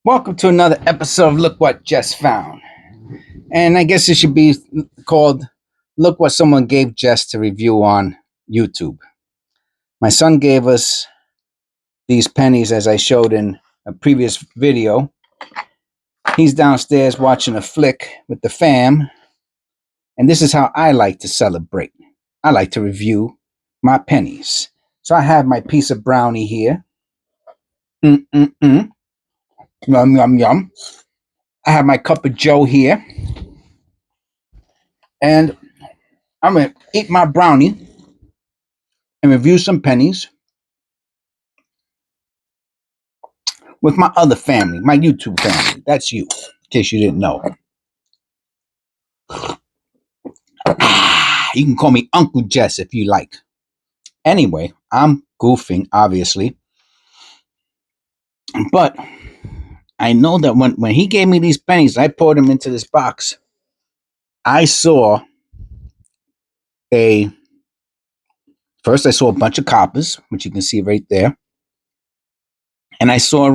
Welcome to another episode of Look What Jess Found. And I guess it should be called Look What Someone Gave Jess to Review on YouTube. My son gave us these pennies as I showed in a previous video. He's downstairs watching a flick with the fam. And this is how I like to celebrate. I like to review my pennies. So I have my piece of brownie here. Yum, yum, yum. I have my cup of Joe here. And I'm going to eat my brownie and review some pennies with my other family, my YouTube family. That's you, in case you didn't know. You can call me Uncle Jess if you like. Anyway, I'm goofing, obviously. But I know that when he gave me these pennies, I poured them into this box. I saw first I saw a bunch of coppers, which you can see right there. And I saw a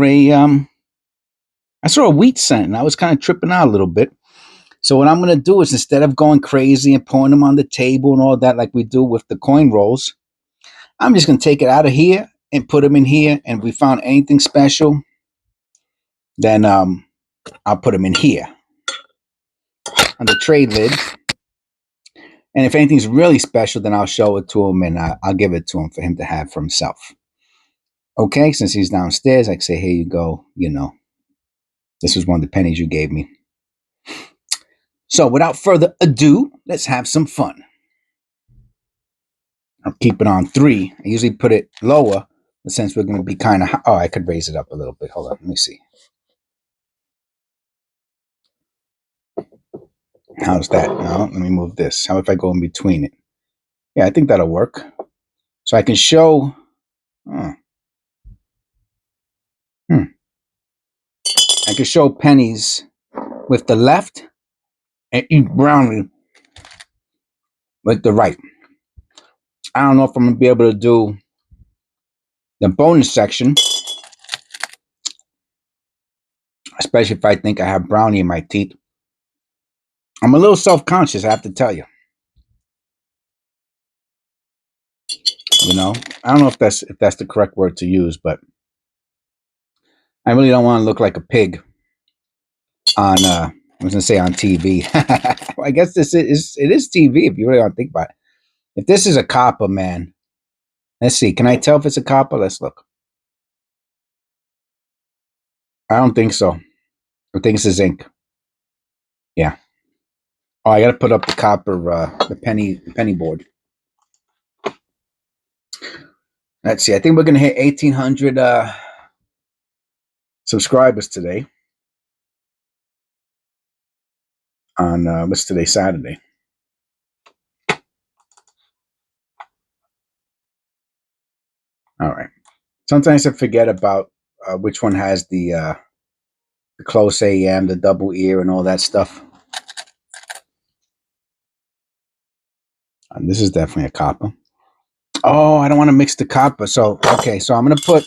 wheat cent, and I was kind of tripping out a little bit. So what I'm going to do is, instead of going crazy and pouring them on the table and all that like we do with the coin rolls, I'm just going to take it out of here and put them in here. And if we found anything special, then I'll put them in here on the tray lid. And if anything's really special, then I'll show it to him and I'll give it to him for him to have for himself. Okay, since he's downstairs, I can say, here you go. This was one of the pennies you gave me. So without further ado, let's have some fun. I'll keep it on 3. I usually put it lower, but since we're going to be kind of... Oh, I could raise it up a little bit. Hold on, let me see. How's that? No, let me move this. How if I go in between it? Yeah, I think that'll work. So I can show... I can show pennies with the left and eat brownie with the right. I don't know if I'm going to be able to do the bonus section, especially if I think I have brownie in my teeth. I'm a little self-conscious, I have to tell you. I don't know if that's the correct word to use, but I really don't want to look like a pig on I was gonna say on TV. Well, I guess it is TV if you really want to think about it. If this is a copper, man, let's see. Can I tell if it's a copper? Let's look. I don't think so. I think it's a zinc. Yeah. Oh, I got to put up the copper, the penny board. Let's see. I think we're gonna hit 1,800 subscribers today. On what's today? Saturday. All right. Sometimes I forget about which one has the close AM, the double ear, and all that stuff. And this is definitely a copper. Oh, I don't want to mix the copper. So, okay, so I'm going to put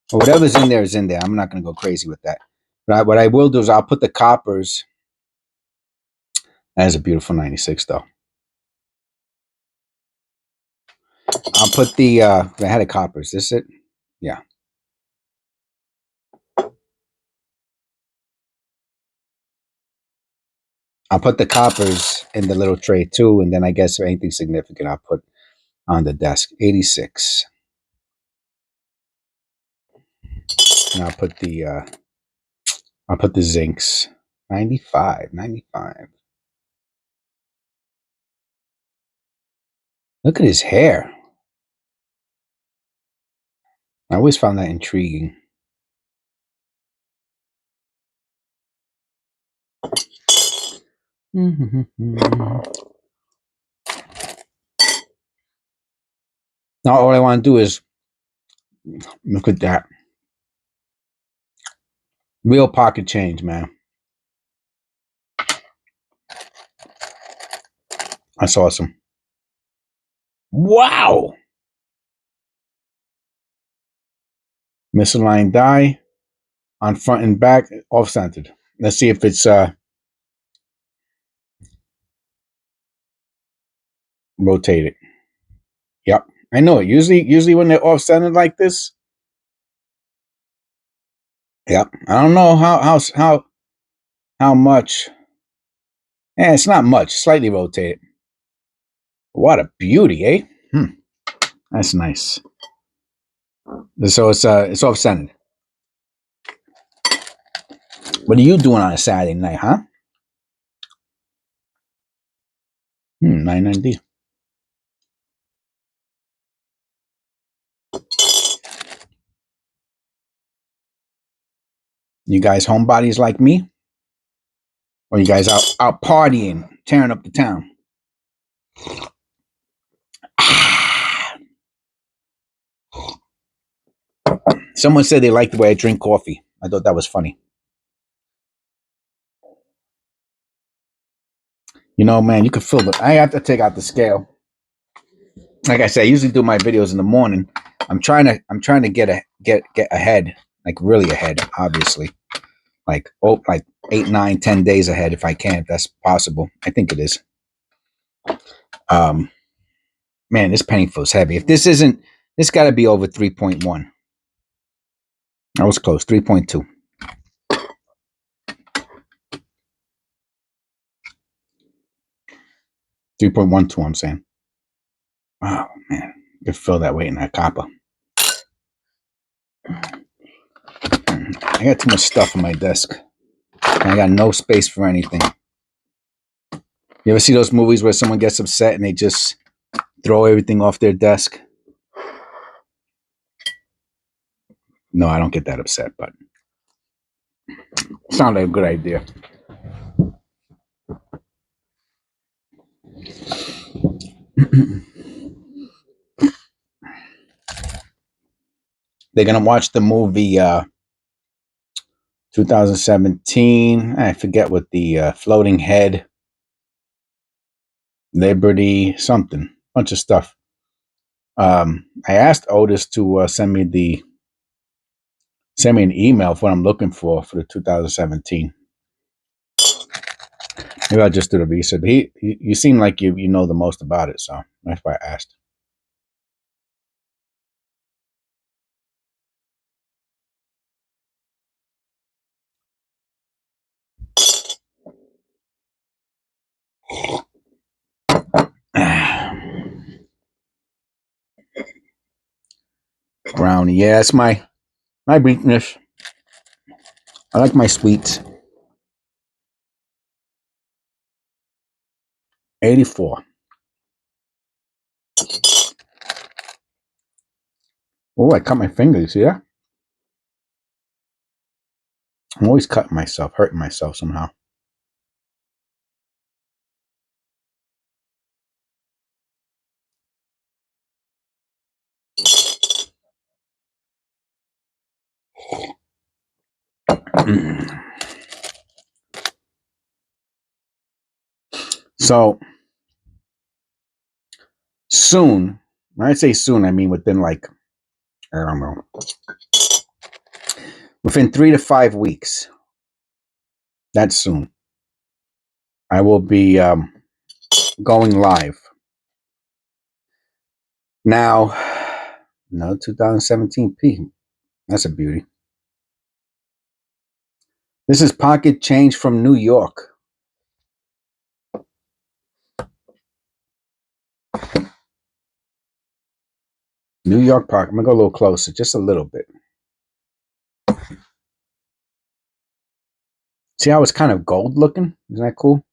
whatever's in there is in there. I'm not going to go crazy with that. But what I will do is I'll put the coppers. That is a beautiful 96, though. I'll put I had a coppers. This it? Yeah. I'll put the coppers in the little tray, too. And then I guess if anything significant, I'll put on the desk. 86. And I'll put the zincs. 95. Look at his hair. I always found that intriguing. Now all I want to do is look at that. Real pocket change, man. That's awesome. Wow. Misaligned die. on front and back, off-centered. Let's see if it's rotated. Yep, I know it. Usually when they're off-centered like this, yep. I don't know how much. Yeah, it's not much. Slightly rotated. What a beauty, eh? That's nice. So it's off-centered. What are you doing on a Saturday night, huh? 99D. You guys homebodies like me? Or you guys out partying, tearing up the town? Someone said they liked the way I drink coffee. I thought that was funny. You know, man, you can feel the. I have to take out the scale. Like I said, I usually do my videos in the morning. I'm trying to get ahead, like really ahead, obviously. Like 8, 9, 10 days ahead if I can, if that's possible. I think it is. Man, this penny feels heavy. If this isn't, this got to be over 3.1. I was close, 3.2. 3.12, I'm saying. Oh, man. You can feel that weight in that copper. I got too much stuff on my desk. I got no space for anything. You ever see those movies where someone gets upset and they just throw everything off their desk? No, I don't get that upset, but it sounded like a good idea. They're going to watch the movie 2017. I forget what the floating head, Liberty, something, bunch of stuff. I asked Otis to send me an email for what I'm looking for the 2017. Maybe I'll just do the research. But you seem like you know the most about it, so that's why I asked. Brownie, yeah, it's my weakness. I like my sweets. 84. Oh, I cut my finger. You see that? I'm always cutting myself, hurting myself somehow. So soon, when I say soon, I mean within I don't know, within 3 to 5 weeks. That's soon. I will be going live. Now, no 2017p. That's a beauty. This is pocket change from New York. New York pocket. I'm gonna go a little closer, just a little bit. See how it's kind of gold looking? Isn't that cool?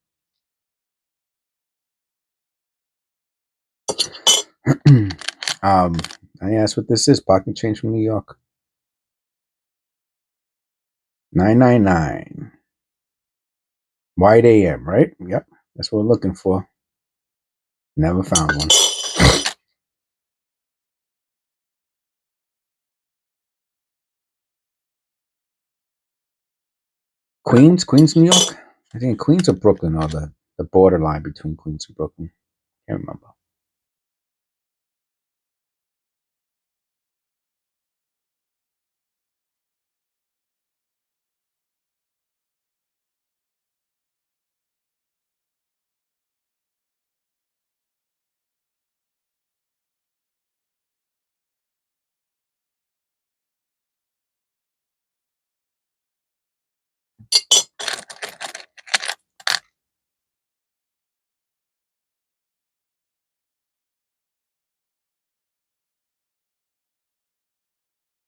I asked what this is. Pocket change from New York. 999. White AM, right? Yep. That's what we're looking for. Never found one. Queens, New York? I think Queens or Brooklyn or the borderline between Queens and Brooklyn. Can't remember.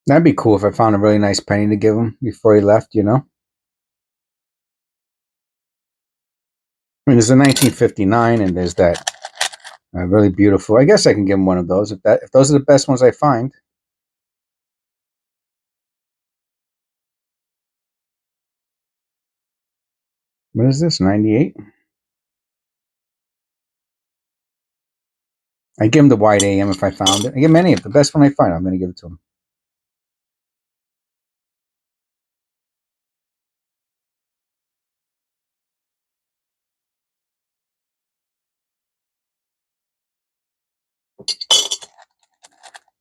That'd be cool if I found a really nice penny to give him before he left, you know? I mean, there's a 1959 and there's that really beautiful. I guess I can give him one of those if those are the best ones I find. What is this? 98? I give him the white AM if I found it. I give him any of the best one I find. I'm going to give it to him.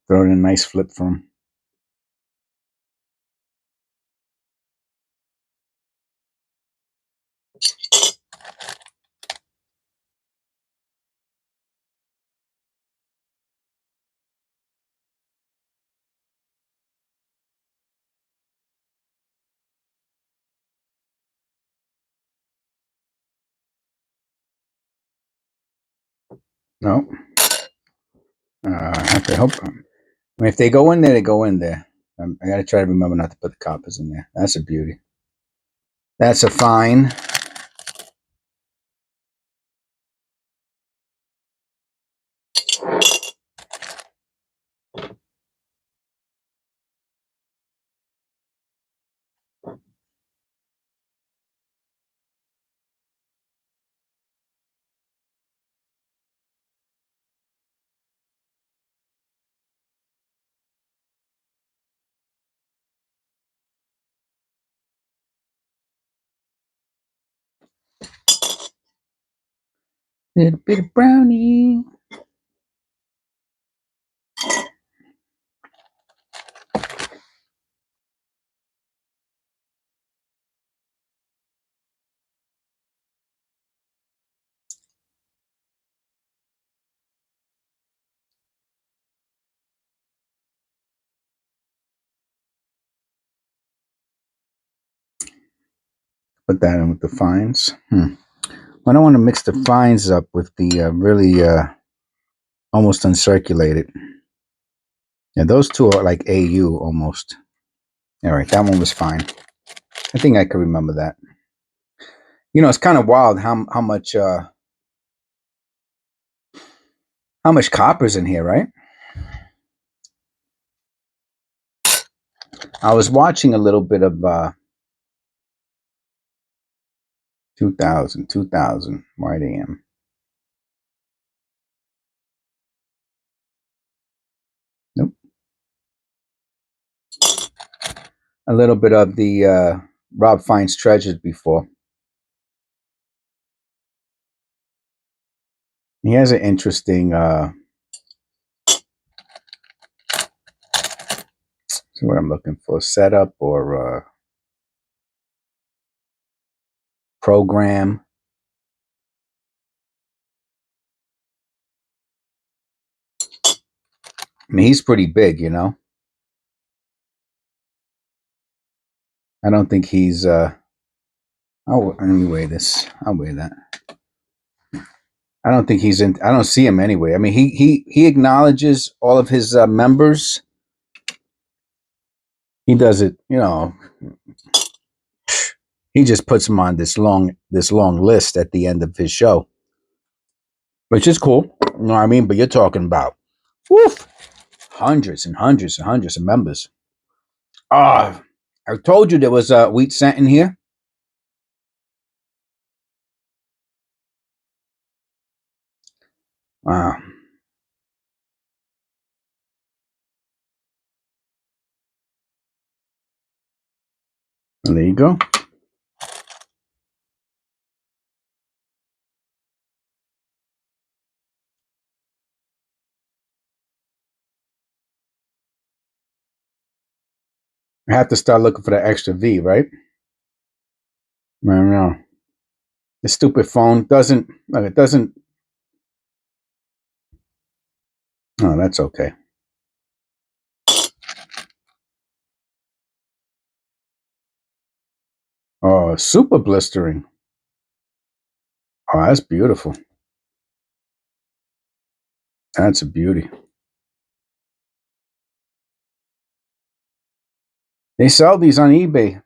Throw in a nice flip for him. No. I have to help him. I mean, if they go in there, they go in there. I got to try to remember not to put the coppers in there. That's a beauty. That's a fine. Little bit of brownie. Put that in with the fines. I don't want to mix the fines up with the really almost uncirculated. Yeah, those two are like AU almost. All right, that one was fine. I think I could remember that. You know, it's kind of wild how much copper's in here, right? I was watching a little bit of 2000 white AM. Nope. A little bit of the Rob Fine's Treasures before. He has an interesting see what I'm looking for, setup or program. I mean, he's pretty big, you know. I don't think he's oh, let me weigh this. I'll weigh that. I don't think he's in. I don't see him anyway. I mean, he acknowledges all of his members. He does it, you know. He just puts them on this long list at the end of his show, which is cool. You know what I mean? But you're talking about, woof, hundreds and hundreds and hundreds of members. Ah, I told you there was a wheat cent in here. Wow. Well, there you go. I have to start looking for the extra V, right? I don't know. The stupid phone doesn't. Look, it doesn't. Oh, that's okay. Oh, super blistering. Oh, that's beautiful. That's a beauty. They sell these on eBay.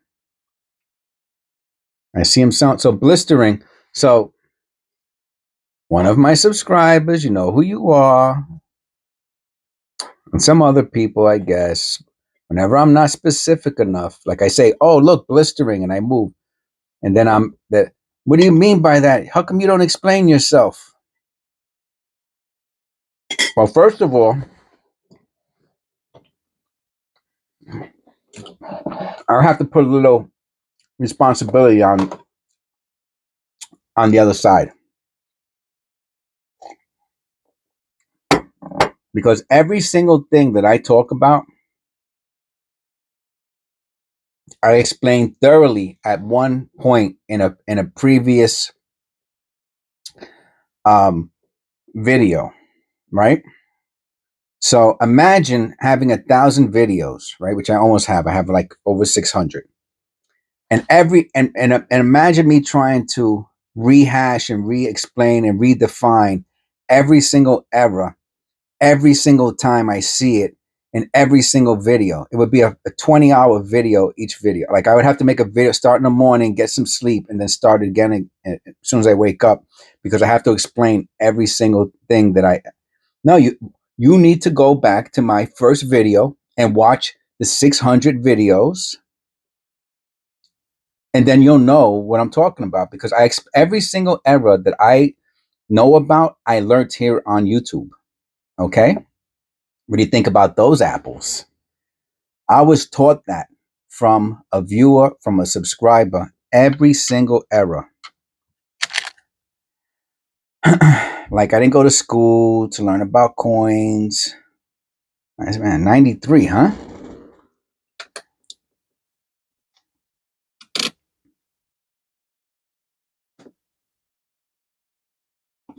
I see them sound so blistering. So one of my subscribers, you know who you are, and some other people, I guess. Whenever I'm not specific enough, like I say, "Oh, look, blistering," and I move, and then I'm that. What do you mean by that? How come you don't explain yourself? Well, first of all, I have to put a little responsibility on the other side, because every single thing that I talk about, I explained thoroughly at one point in a previous um, video, right? So imagine having 1,000 videos, right? Which I almost have. I have like over 600, and and imagine me trying to rehash and re-explain and redefine every single era every single time I see it in every single video. It would be a 20-hour video each video. Like I would have to make a video, start in the morning, get some sleep, and then start again as soon as I wake up, because I have to explain every single thing that I. No, you need to go back to my first video and watch the 600 videos, and then you'll know what I'm talking about, because every single era that I know about, I learned here on YouTube. Okay? What do you think about those apples? I was taught that from a viewer, from a subscriber, every single era. Like I didn't go to school to learn about coins. Man, 93, huh?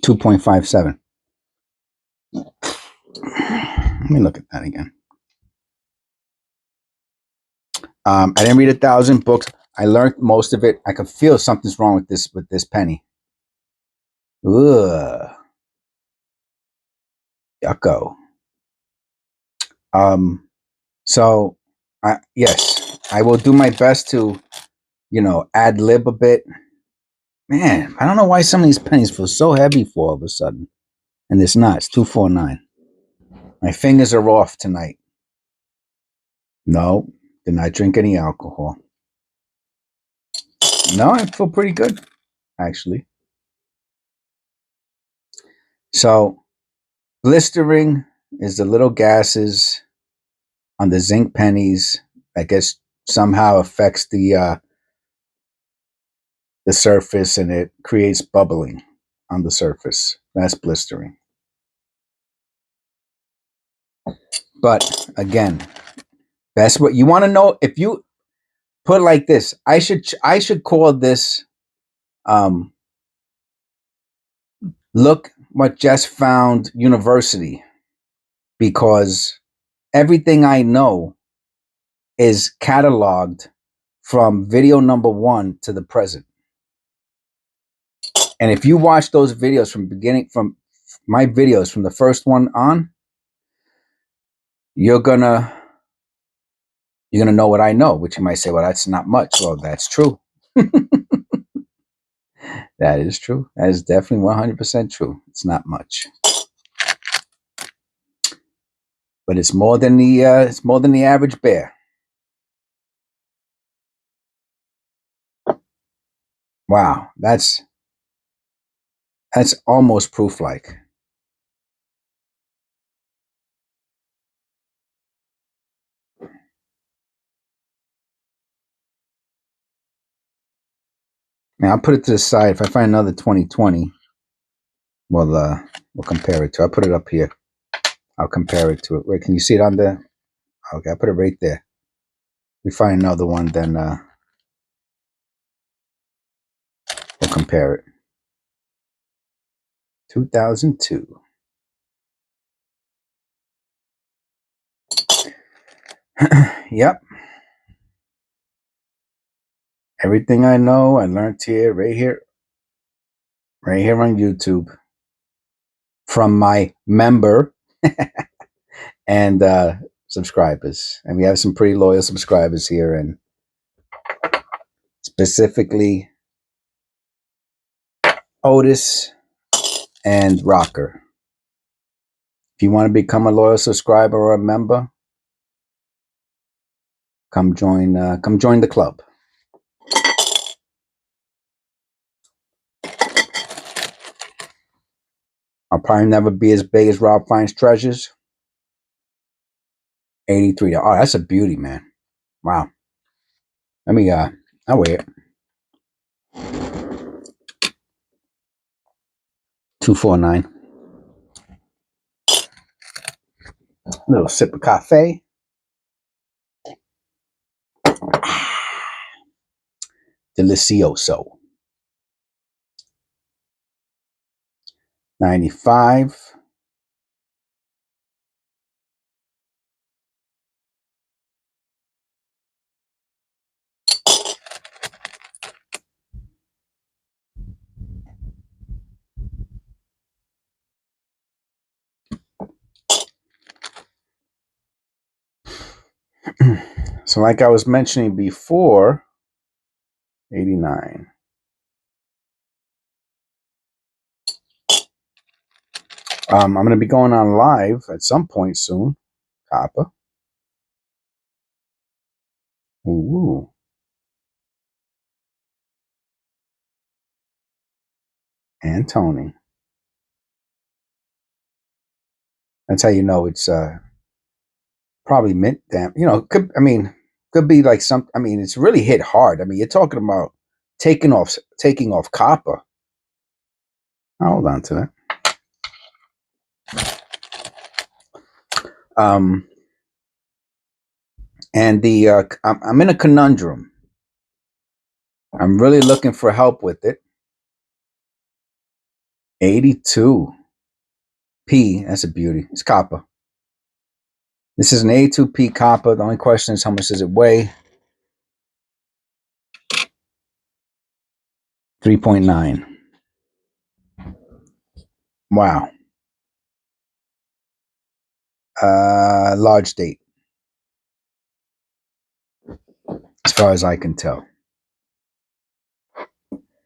2.57. Let me look at that again. I didn't read 1,000 books. I learned most of it. I could feel something's wrong with this penny. Ugh. Yucko. So yes, I will do my best to, ad lib a bit. Man, I don't know why some of these pennies feel so heavy for all of a sudden. And it's not. It's 249. My fingers are off tonight. No, did not drink any alcohol. No, I feel pretty good, actually. So, blistering is the little gases on the zinc pennies that gets somehow affects the surface, and it creates bubbling on the surface. That's blistering. But again, that's what you want to know. If you put it like this, I should call this look what just found university, because everything I know is cataloged from video number 1 to the present. And if you watch those videos from my videos from the first one on, you're gonna know what I know, which you might say, well, that's not much. Well, that's true. That is true. That is definitely 100% true. It's not much, but it's more than the average bear. Wow, that's almost proof like. Now I'll put it to the side. If I find another 2020, we'll compare it to. I'll put it up here. I'll compare it to it. Wait, can you see it on there? Okay, I'll put it right there. If we find another one, then we'll compare it. 2002. Yep. Everything I know, I learned right here on YouTube from my member and subscribers. And we have some pretty loyal subscribers here, and specifically Otis and Rocker. If you want to become a loyal subscriber or a member, come join the club. I'll probably never be as big as Rob Finds Treasures. 83. Oh, that's a beauty, man. Wow. Let me I'll weigh it. 249. A little sip of cafe. Delicioso. 95. So like I was mentioning before, 89. I'm going to be going on live at some point soon. Copper. Ooh. And Tony. That's how you know it's probably mint damn. Could be like some. I mean, it's really hit hard. I mean, you're talking about taking off copper. I'll hold on to that. And I'm in a conundrum. I'm really looking for help with it. 82 P. That's a beauty. It's copper. This is an 82 P copper. The only question is how much does it weigh? 3.9. Wow. Large date, as far as I can tell.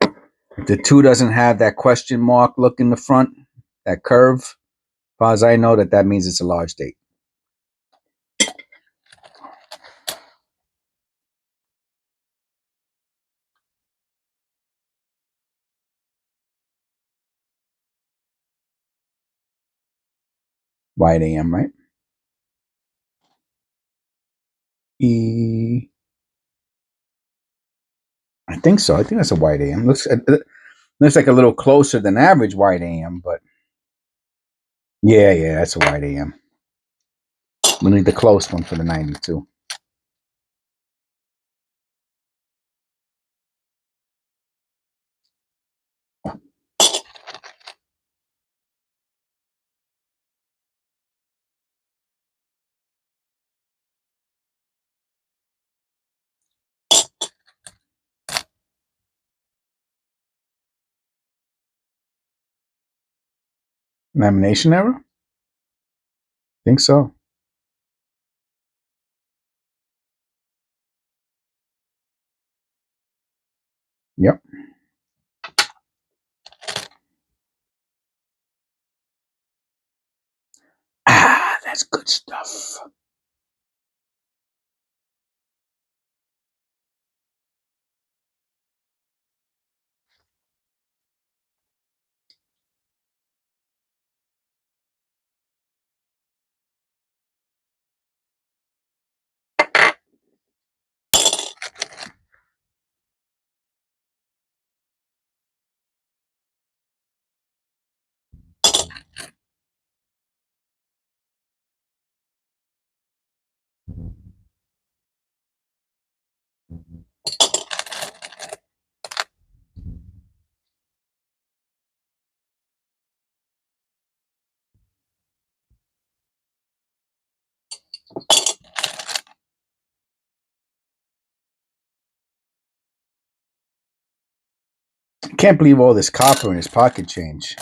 If the 2 doesn't have that question mark look in the front, that curve, as far as I know, that means it's a large date. Wide AM, right? I think so. I think that's a wide AM. Looks like a little closer than average wide AM, but yeah, that's a wide AM. We need the close one for the 92. Lamination error? Think so. Yep. That's good stuff. I can't believe all this copper in his pocket change.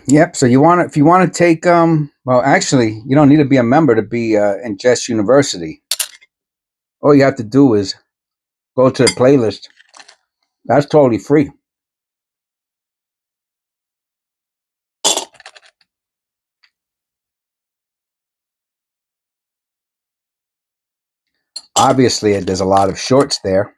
Yep. So you want to, if you want to take, well, actually, you don't need to be a member to be in Jess University. All you have to do is go to the playlist. That's totally free. Obviously, there's a lot of shorts there.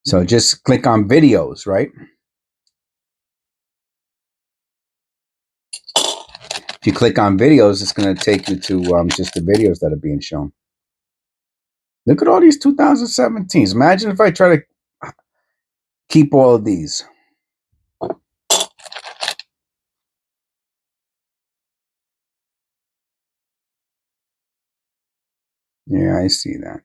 So just click on videos, right? If you click on videos, it's going to take you to just the videos that are being shown. Look at all these 2017s. Imagine if I try to keep all of these. Yeah, I see that.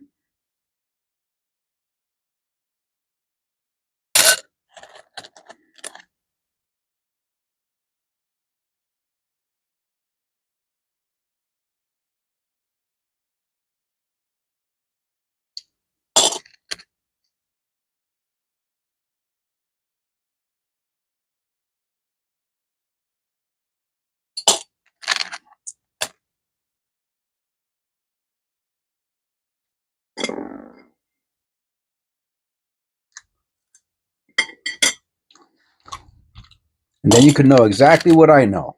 And then you can know exactly what I know.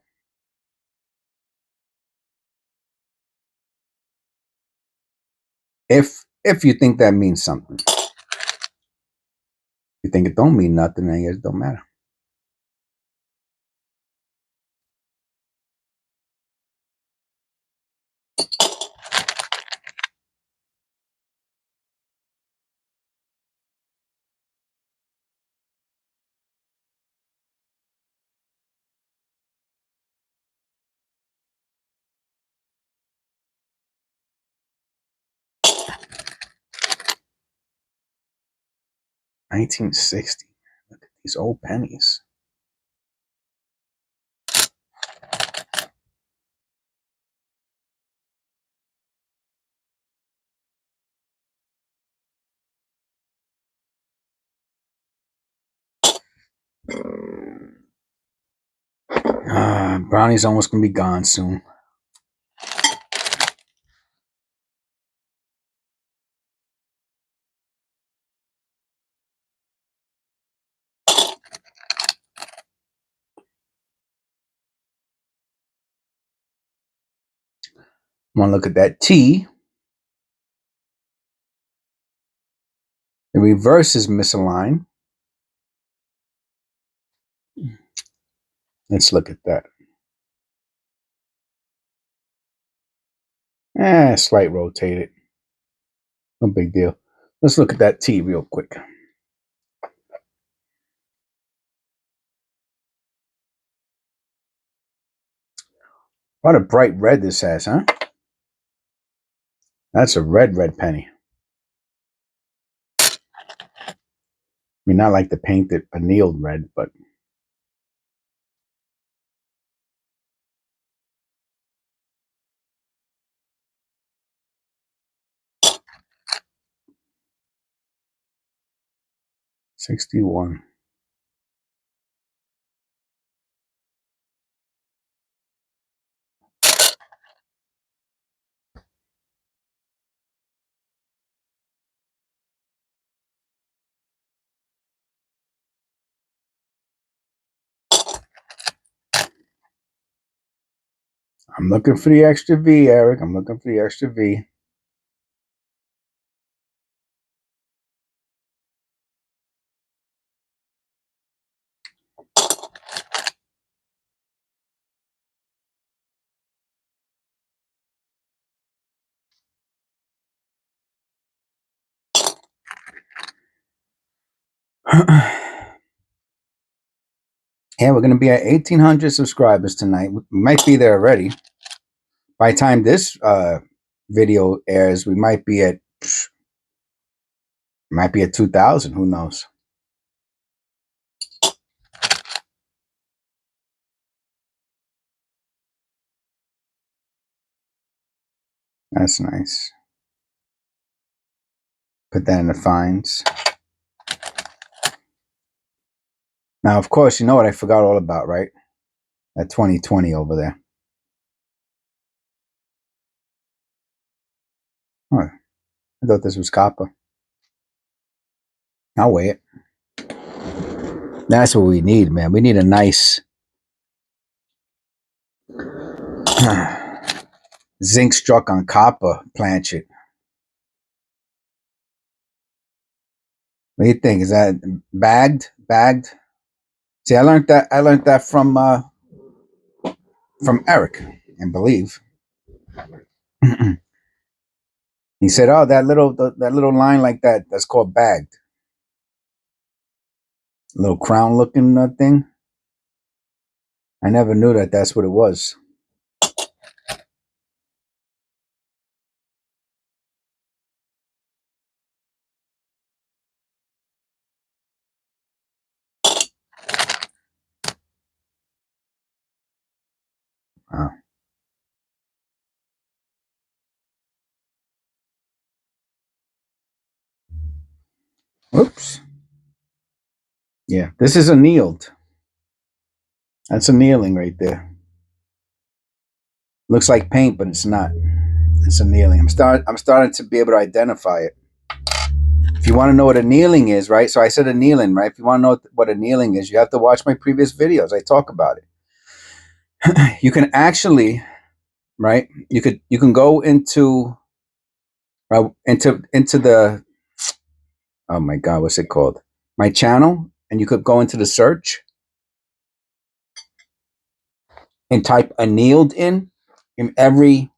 If you think that means something. If you think it don't mean nothing, then it don't matter. $19.60. Look at these old pennies. Brownie's almost gonna be gone soon. I want to look at that T. The reverse is misaligned. Let's look at that. Slight rotated. No big deal. Let's look at that T real quick. What a bright red this has, huh? That's a red penny. I mean, not like the painted annealed red, but $61. I'm looking for the extra V, Eric. I'm looking for the extra V. Yeah, we're going to be at 1,800 subscribers tonight. We might be there already. By the time this video airs, we might be at 2,000. Who knows? That's nice. Put that in the fines. Now, of course, you know what I forgot all about, right? That 2020 over there. Oh, I thought this was copper. I'll weigh it. That's what we need, man. We need a nice zinc struck on copper planchet. What do you think? Is that bagged? Bagged? See, I learned that from Eric, I believe. He said, "Oh, that little line like that, that's called bagged. A little crown looking thing. I never knew that that's what it was." Oh. Oops. Yeah, this is annealed. That's annealing right there. Looks like paint, but it's not. It's annealing. I'm starting to be able to identify it. If you want to know what annealing is, right? So I said annealing, right? If you want to know what annealing is, you have to watch my previous videos. I talk about it. You can actually, right? You can go into the, oh my god, what's it called? My channel, and you could go into the search and type annealed in every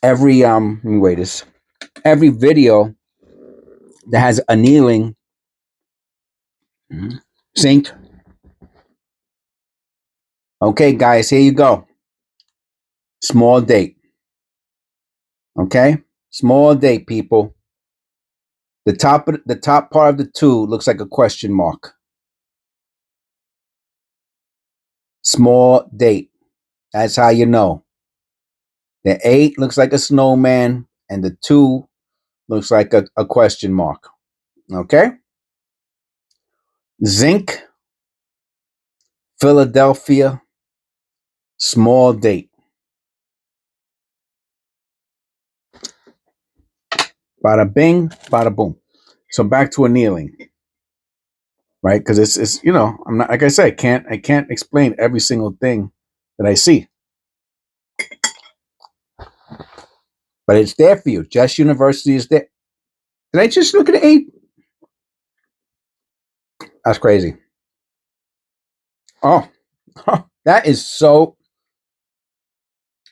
let me wait this every video that has annealing zinc. Okay, guys, here you go. Small date. Okay, small date, people. The top part of the 2 looks like a question mark. Small date. That's how you know. The 8 looks like a snowman, and the 2 looks like a question mark. Okay. Zinc, Philadelphia, small date. Bada bing, bada boom. So back to annealing, right? Because it's I'm not, like I said, I can't explain every single thing that I see, but it's there for you. Just University is there. Did I just look at the 8? That's crazy. Oh, that is so.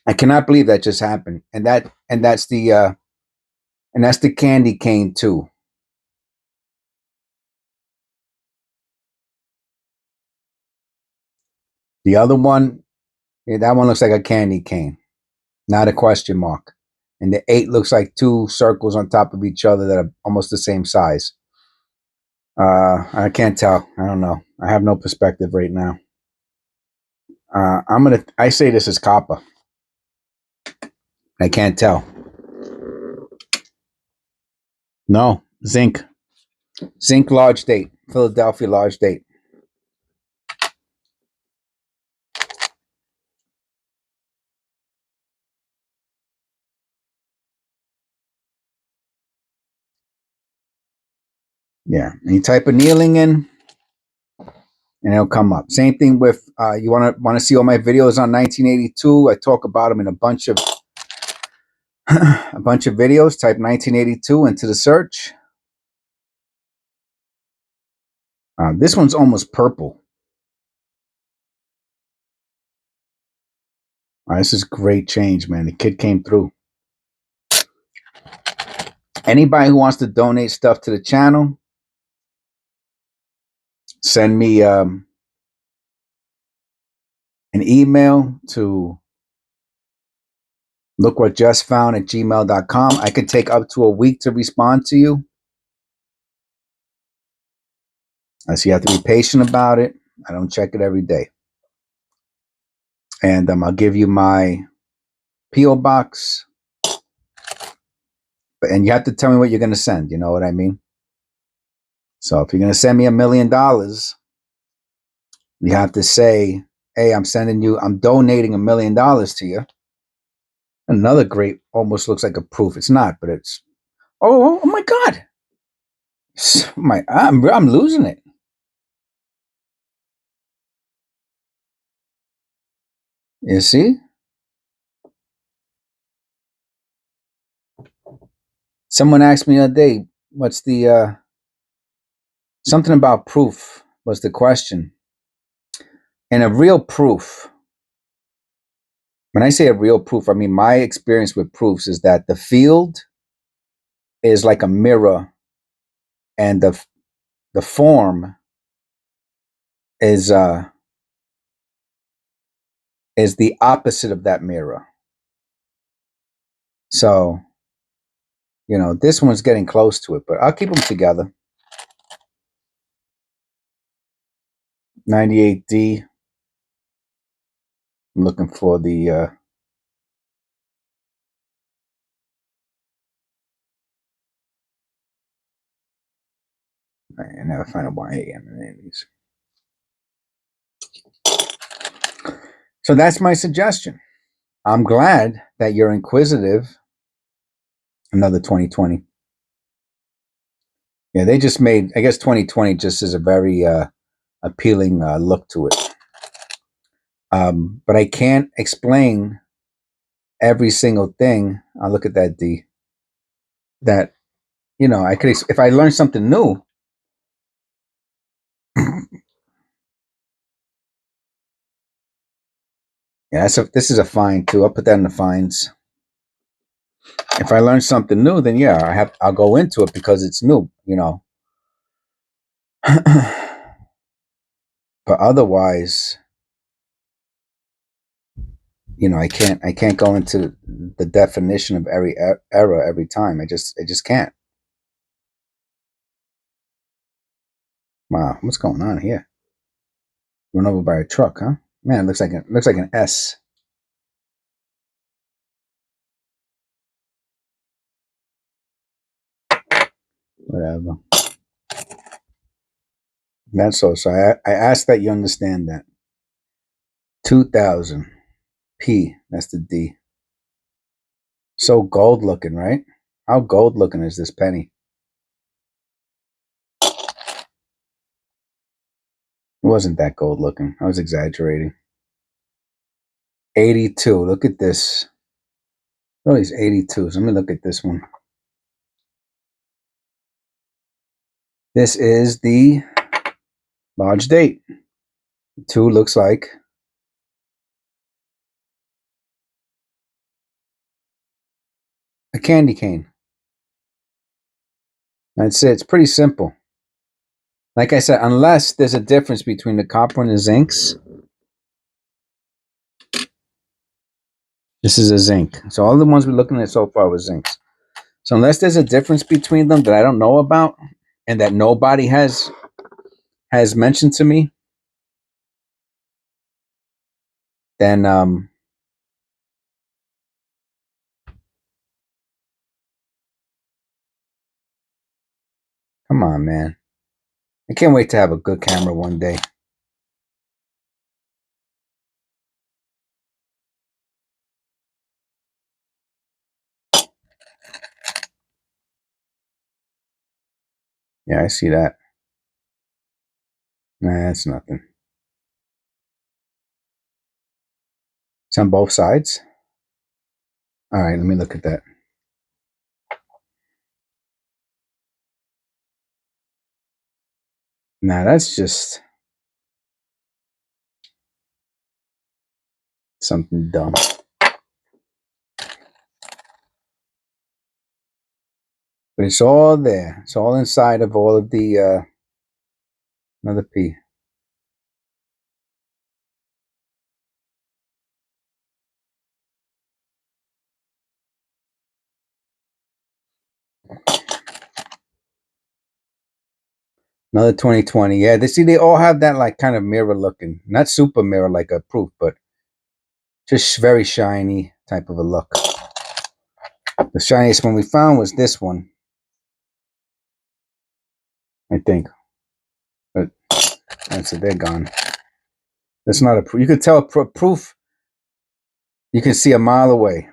I cannot believe that just happened, and that's the candy cane too. The other one, yeah, that one looks like a candy cane, not a question mark. And the 8 looks like 2 circles on top of each other that are almost the same size. I can't tell. I don't know. I have no perspective right now. I say this is copper. I can't tell. No, zinc. Zinc large date. Philadelphia large date. Yeah. And you type annealing in, and it'll come up. Same thing with you want to see all my videos on 1982. I talk about them in a bunch of a bunch of videos. Type 1982 into the search. This one's almost purple. This is great change, man. The kid came through. Anybody who wants to donate stuff to the channel, send me an email to lookwhatjustfound@gmail.com. I could take up to a week to respond to you. So you have to be patient about it. I don't check it every day. And I'll give you my P.O. box. And you have to tell me what you're going to send. You know what I mean? So if you're going to send me $1 million, you have to say, hey, I'm donating $1 million to you. Another great, almost looks like a proof. It's not, but it's, oh my God. I'm losing it. You see? Someone asked me the other day, what's the, something about proof was the question. And a real proof, when I say a real proof, I mean my experience with proofs is that the field is like a mirror, and the form is the opposite of that mirror. So, you know, this one's getting close to it, but I'll keep them together. 98D. I'm looking for the I never find a YAM in any of these. So that's my suggestion. I'm glad that you're inquisitive. Another 2020. Yeah, they just made, I guess 2020 just is a very appealing look to it. But I can't explain every single thing. I'll look at that D. That, you know, I could, if I learn something new. Yeah, this is a fine too. I'll put that in the fines. If I learn something new, then yeah, I'll go into it because it's new, you know. But otherwise, you know, I can't go into the definition of every error every time. I just can't. Wow, what's going on here? Run over by a truck, huh? Man, looks like an S. Whatever. That's all. So I ask that you understand that. 2000 P. That's the D. So gold looking, right? How gold looking is this penny? It wasn't that gold looking. I was exaggerating. 82. Look at this. Oh, he's 82. So let me look at this one. This is the large date. 2 looks like a candy cane. That's it. It's pretty simple. Like I said, unless there's a difference between the copper and the zincs. This is a zinc. So all the ones we're looking at so far were zincs. So unless there's a difference between them that I don't know about and that nobody has mentioned to me, then come on, man. I can't wait to have a good camera one day. Yeah, I see that. Nah, that's nothing. It's on both sides. All right, let me look at that. Nah, that's just something dumb. But it's all there. It's all inside of all of the another P. Another 2020. Yeah, they all have that like kind of mirror looking. Not super mirror like a proof, but just very shiny. type of a look. The shiniest one we found was this one, I think. But that's it, they're gone. That's not a proof. You could tell proof. You can see a mile away.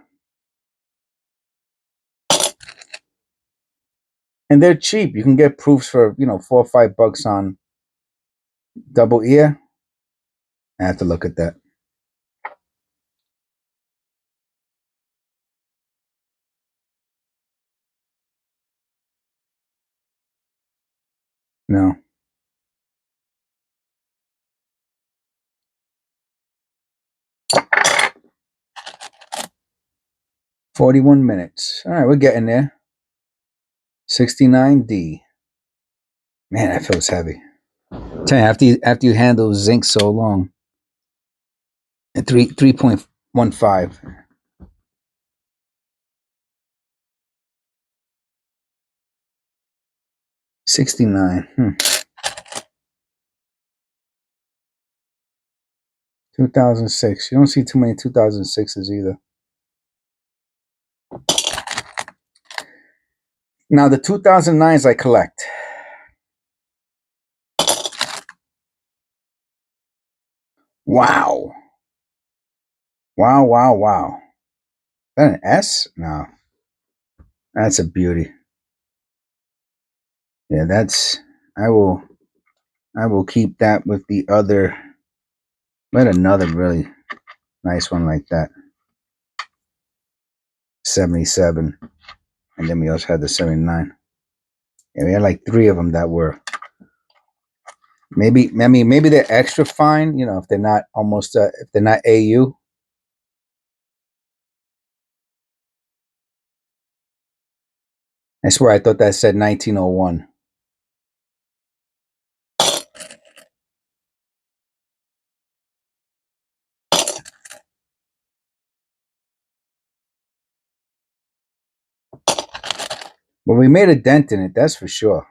And they're cheap. You can get proofs for, $4 or $5 on double ear. I have to look at that. No. "41 minutes. All right, we're getting there. 69D. Man, that feels heavy. Tell you, after you handle zinc so long. At 3.15. 69. 2006. You don't see too many 2006s either. Now the 2009s I collect. Wow. Wow. Is that an S? No. That's a beauty. Yeah, I will keep that with the other. Let another really nice one like that. 77. And then we also had the 79. Yeah, we had like 3 of them that were maybe they're extra fine, if they're not almost if they're not AU. I swear I thought that said 1901. Well, we made a dent in it, that's for sure.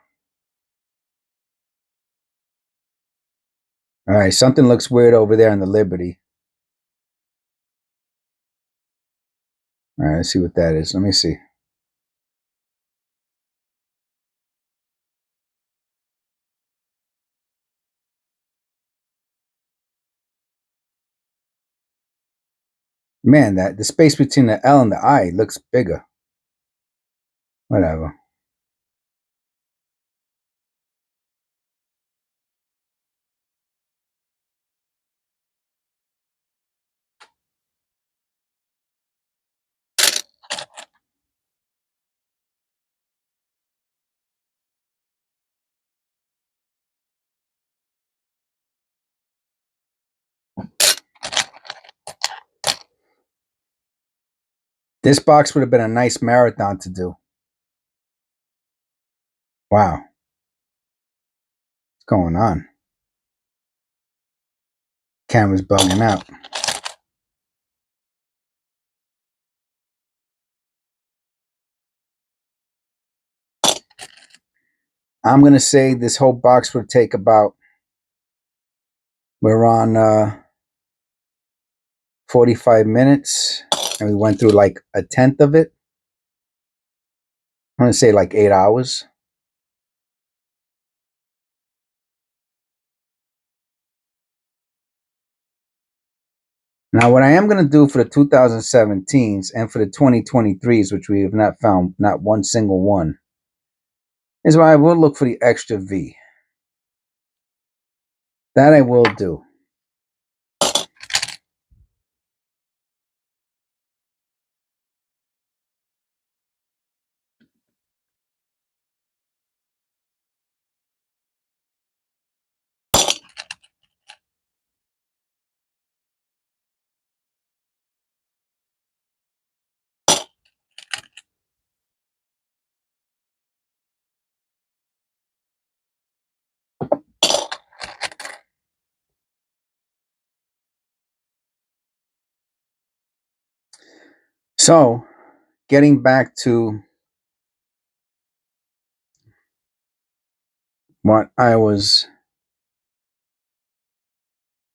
All right, something looks weird over there in the Liberty. All right, let's see what that is. Let me see. Man, the space between the L and the I looks bigger. Whatever. This box would have been a nice marathon to do. Wow. What's going on? Camera's bugging out. I'm going to say this whole box would take about, we're on 45 minutes, and we went through like a tenth of it. I'm going to say like 8 hours. Now, what I am going to do for the 2017s and for the 2023s, which we have not found, not one single one, is why I will look for the extra V. That I will do. So, getting back to what I was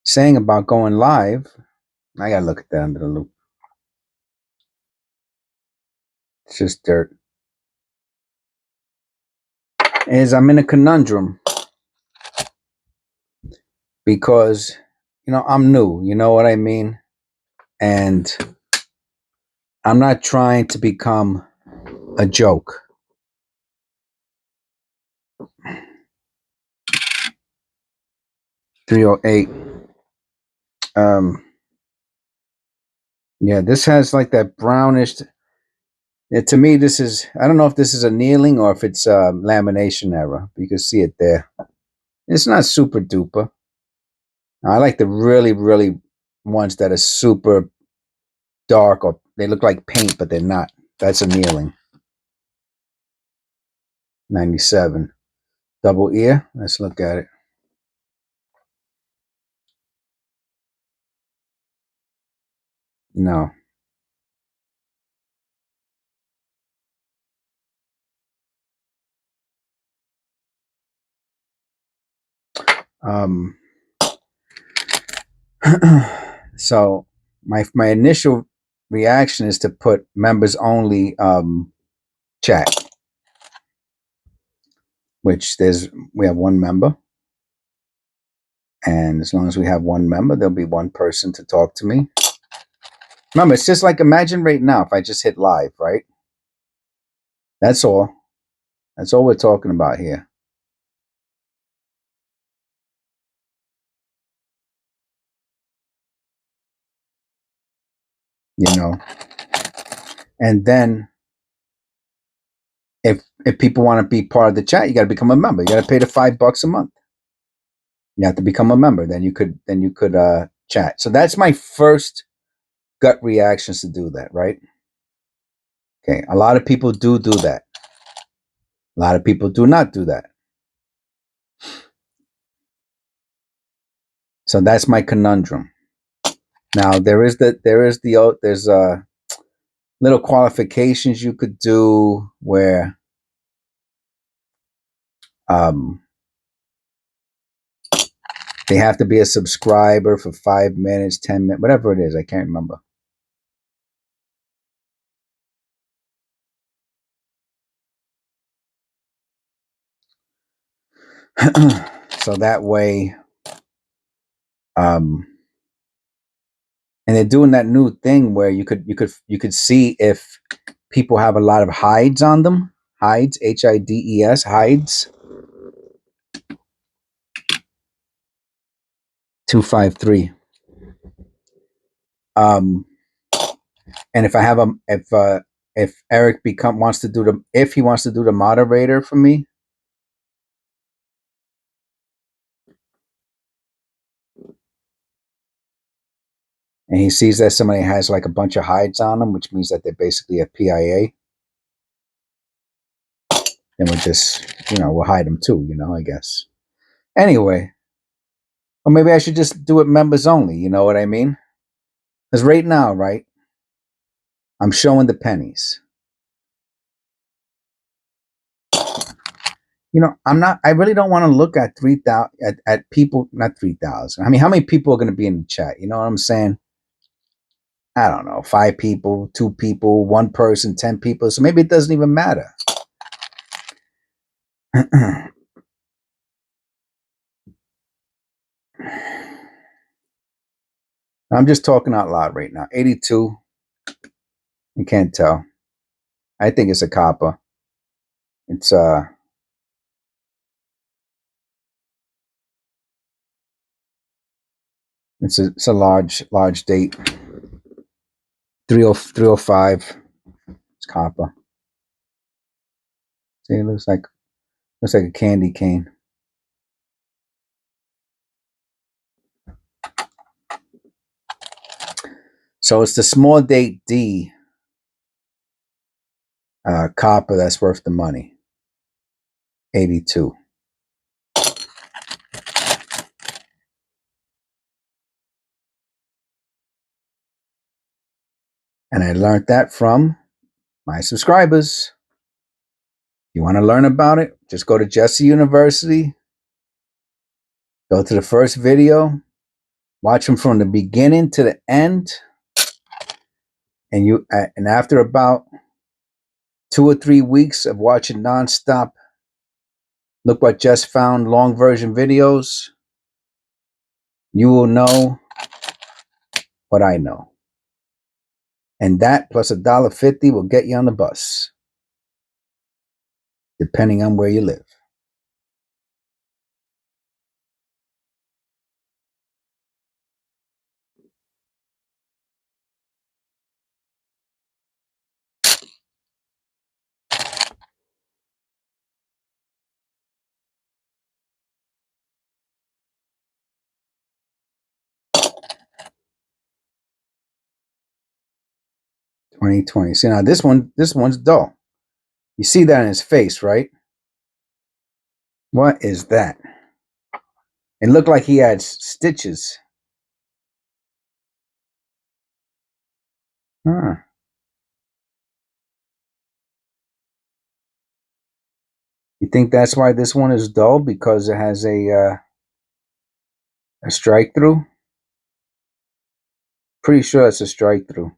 saying about going live, I gotta look at that under the loop. It's just dirt. Is I'm in a conundrum because, I'm new, you know what I mean? And I'm not trying to become a joke. .308. Yeah, this has like that brownish. To me, this is, I don't know if this is annealing or if it's a lamination error. You can see it there. It's not super duper. I like the really, really ones that are super dark, or they look like paint, but they're not. That's annealing. 97. Double ear. Let's look at it. No. Um, so my initial reaction is to put members only chat, which we have one member, and as long as we have one member, there'll be one person to talk to me. Remember, it's just like, imagine right now if I just hit live, right? That's all. That's all we're talking about here. And then if people want to be part of the chat, you got to become a member. You got to pay the $5 a month. You have to become a member. Then you could chat. So that's my first gut reactions to do that, right? Okay. A lot of people do that. A lot of people do not do that. So that's my conundrum. Now there's little qualifications you could do where they have to be a subscriber for 5 minutes, 10 minutes, whatever it is. I can't remember. So that way, and they're doing that new thing where you could see if people have a lot of hides on them. Hides, HIDES, hides. 253. And if I have if Eric wants to do the moderator for me, and he sees that somebody has like a bunch of hides on them, which means that they're basically a PIA, then we'll just, we'll hide them too, I guess. Anyway, or maybe I should just do it members only, you know what I mean? Because right now, right, I'm showing the pennies. I really don't want to look at 3,000, at people, not 3,000. I mean, how many people are going to be in the chat? You know what I'm saying? I don't know, 5 people, 2 people, 1 person, 10 people. So maybe it doesn't even matter. I'm just talking out loud right now. 82. You can't tell. I think it's a copper. It's it's a large date. 305. It's copper. See, it looks like a candy cane. So it's the small date D copper that's worth the money. 82. And I learned that from my subscribers. You want to learn about it? Just go to Jesse University. Go to the first video. Watch them from the beginning to the end. And after about 2 or 3 weeks of watching nonstop Look What Just Found long version videos, you will know what I know. And that plus $1.50 will get you on the bus, depending on where you live. $20.20. See, now this one's dull. You see that in his face, right? What is that? It looked like he had stitches. Huh. You think that's why this one is dull? Because it has a strike through? Pretty sure it's a strike through.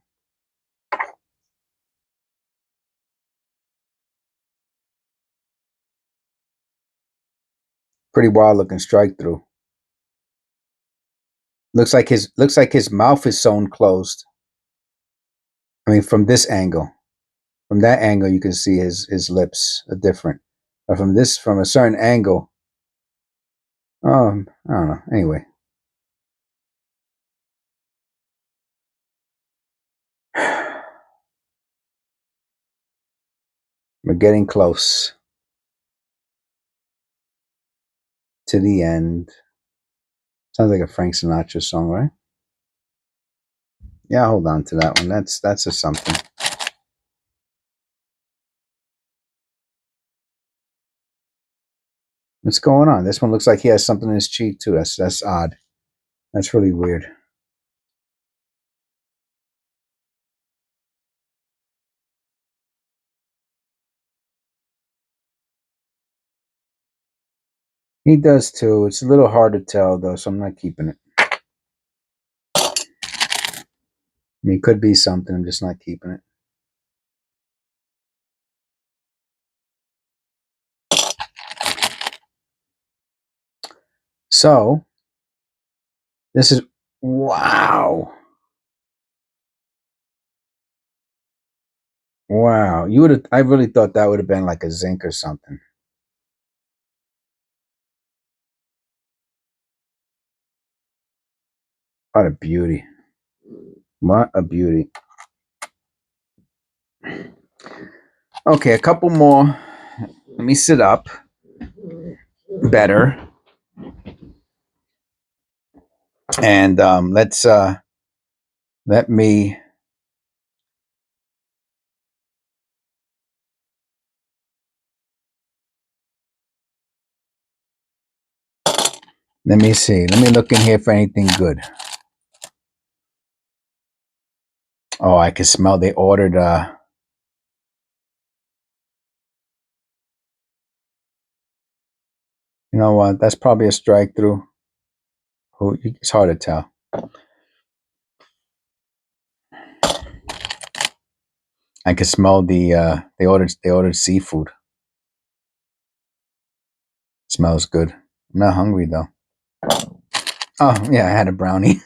Pretty wild looking strike through. Looks like his mouth is sewn closed. I mean, from this angle. From that angle, you can see his lips are different. But from a certain angle, I don't know. Anyway, we're getting close to the end. Sounds like a Frank Sinatra song, right? Yeah, hold on to that one. That's a something. What's going on? This one looks like he has something in his cheek too. That's odd. That's really weird. He does too. It's a little hard to tell though, so I'm not keeping it. I mean, it could be something. I'm just not keeping it. So this is wow. Wow. You would have I really thought that would have been like a zinc or something. What a beauty. What a beauty. Okay, a couple more. Let me sit up better. And let me see. Let me look in here for anything good. Oh, I can smell they ordered you know what? That's probably a strike through. Oh, it's hard to tell. I can smell they ordered seafood. Smells good. I'm not hungry though. Oh yeah, I had a brownie.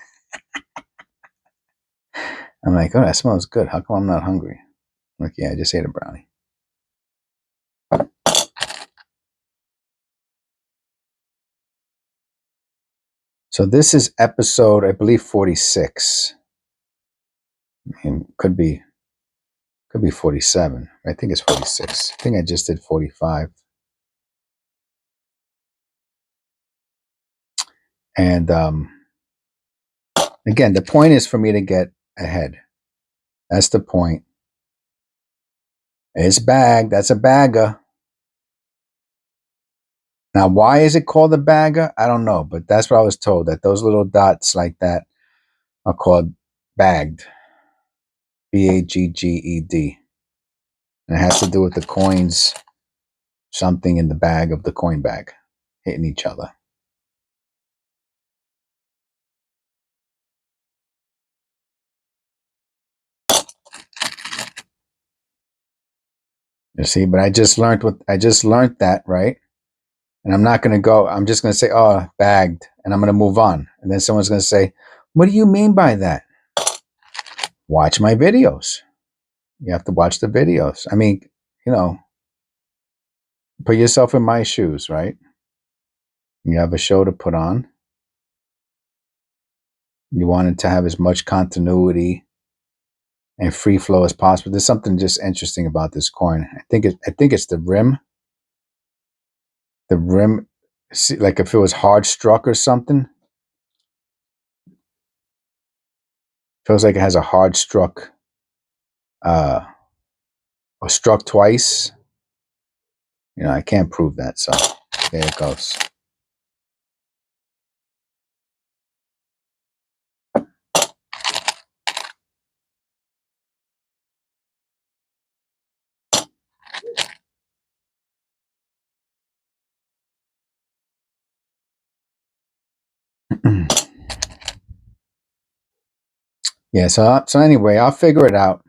I'm like, oh, that smells good. How come I'm not hungry? Like, yeah, I just ate a brownie. So this is episode, I believe, 46. I mean, could be 47. I think it's 46. I think I just did 45. And again, the point is for me to get ahead. That's the point. It's bagged. That's a bagger. Now, why is it called a bagger? I don't know, but that's what I was told, that those little dots like that are called bagged. Bagged. And it has to do with the coins, something in the bag of the coin bag hitting each other. You see, but I just learned that, right? And I'm not going to go, I'm just going to say, oh, bagged, and I'm going to move on. And then someone's going to say, what do you mean by that? Watch my videos. You have to watch the videos. I mean, you know, put yourself in my shoes, right? You have a show to put on. You want it to have as much continuity and free flow as possible. There's something just interesting about this coin. I think it's the rim. The rim, like if it was hard struck or something, feels like it has a hard struck, uh, or struck twice. You know, I can't prove that, so there it goes. Yeah, so anyway, I'll figure it out.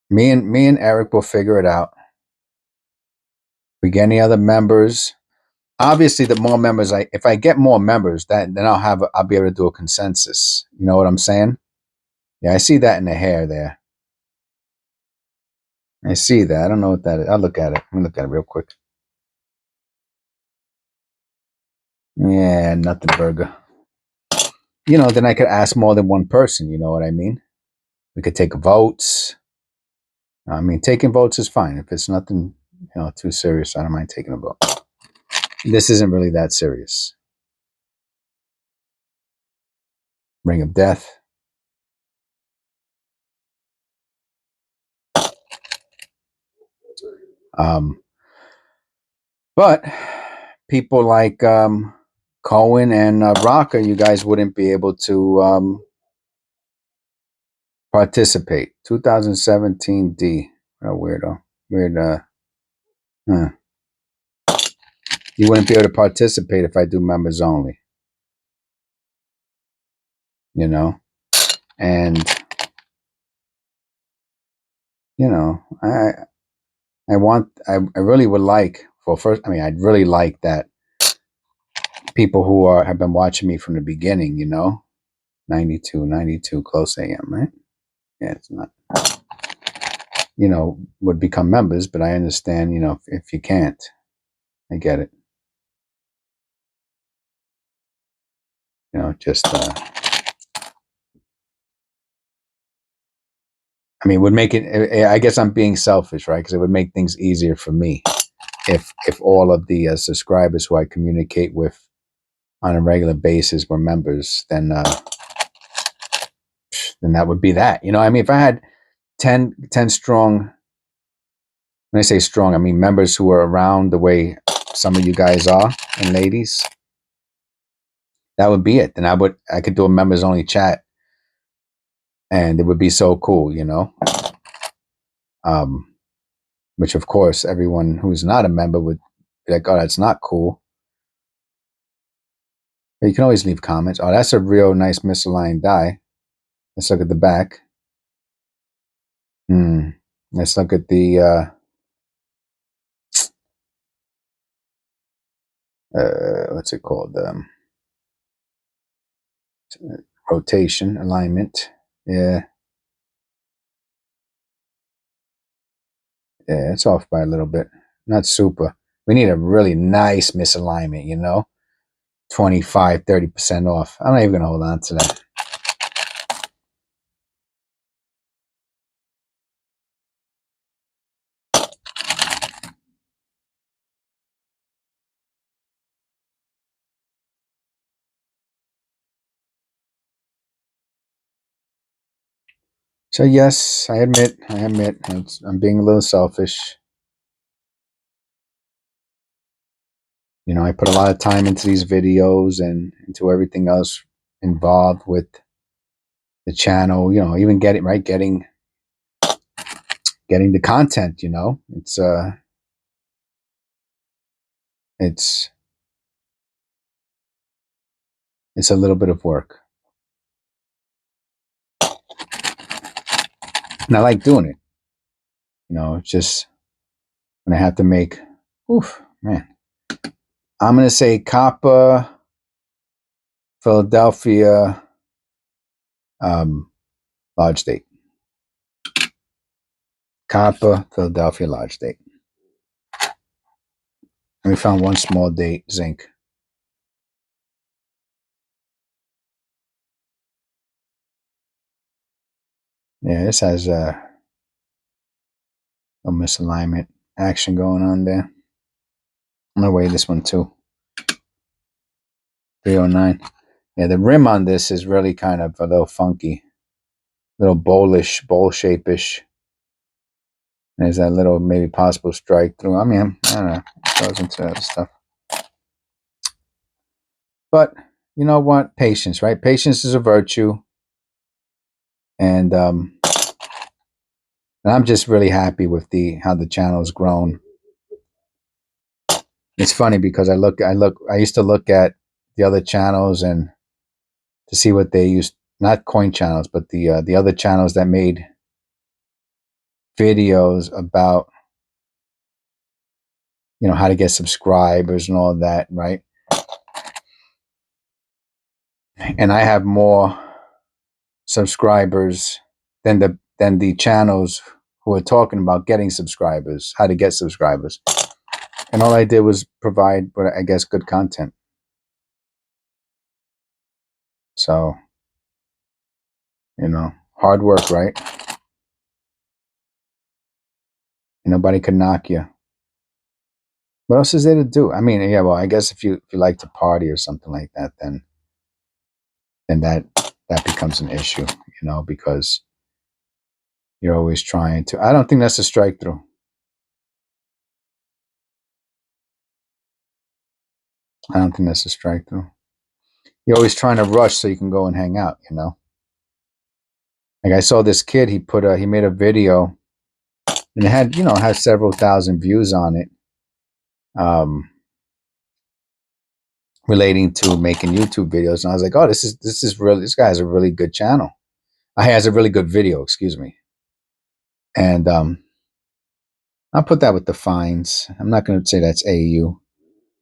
Me and Eric will figure it out. If we get any other members, obviously, the more members if I get more members, then I'll be able to do a consensus. You know what I'm saying? Yeah, I see that in the hair there. I see that. I don't know what that is. I'll look at it. Let me look at it real quick. Yeah, nothing burger. You know, then I could ask more than one person. You know what I mean? We could take votes. I mean, taking votes is fine. If it's nothing, too serious, I don't mind taking a vote. This isn't really that serious. Ring of Death. But people like Cohen and Rocker, you guys wouldn't be able to participate. 2017 D. Oh, weirdo. Weird. Huh. You wouldn't be able to participate if I do members only. You know? And, I really would like, I'd really like that people who have been watching me from the beginning, 92, close AM, right? Yeah, it's not, would become members, but I understand, if you can't, I get it. It would make it, I guess I'm being selfish, right? Because it would make things easier for me if all of the subscribers who I communicate with on a regular basis were members, then that would be that. If I had 10 strong, when I say strong, I mean members who are around the way some of you guys are and ladies, that would be it. Then I could do a members only chat, and it would be so cool, which of course everyone who's not a member would be like, oh, that's not cool. But you can always leave comments. Oh, that's a real nice misaligned die. Let's look at the back. Let's look at the what's it called? Rotation, alignment. Yeah. Yeah, it's off by a little bit. Not super. We need a really nice misalignment, 25, 30% off. I'm not even going to hold on to that. So yes, I admit, I'm being a little selfish. I put a lot of time into these videos and into everything else involved with the channel, even getting the content, it's a little bit of work. And I like doing it. It's just when I have to make, oof, man. I'm going to say Kappa, Philadelphia, large date. Kappa, Philadelphia, large date. And we found one small date, zinc. Yeah, this has a misalignment action going on there. I'm going to weigh this one too. 309. Yeah, the rim on this is really kind of a little funky. A little bowl shape-ish. There's that little maybe possible strike through. I mean, I don't know. It goes into that stuff. But you know what? Patience, right? Patience is a virtue. And I'm just really happy with how the channel's grown. It's funny because I used to look at the other channels and to see what they used, not coin channels, but the other channels that made videos about how to get subscribers and all that, right? And I have more subscribers than the channels who are talking about getting subscribers, how to get subscribers. And all I did was provide, what I guess, good content. So, hard work, right? And nobody can knock you. What else is there to do? I mean, yeah, well, I guess if you like to party or something like that, then that becomes an issue, because you're always trying to. I don't think that's a strike through. I don't think that's a strike through. You're always trying to rush so you can go and hang out, Like I saw this kid, he made a video and it had several thousand views on it, relating to making YouTube videos. And I was like, oh, this guy has a really good channel. He has a really good video, excuse me. And I'll put that with the fines. I'm not going to say that's AU.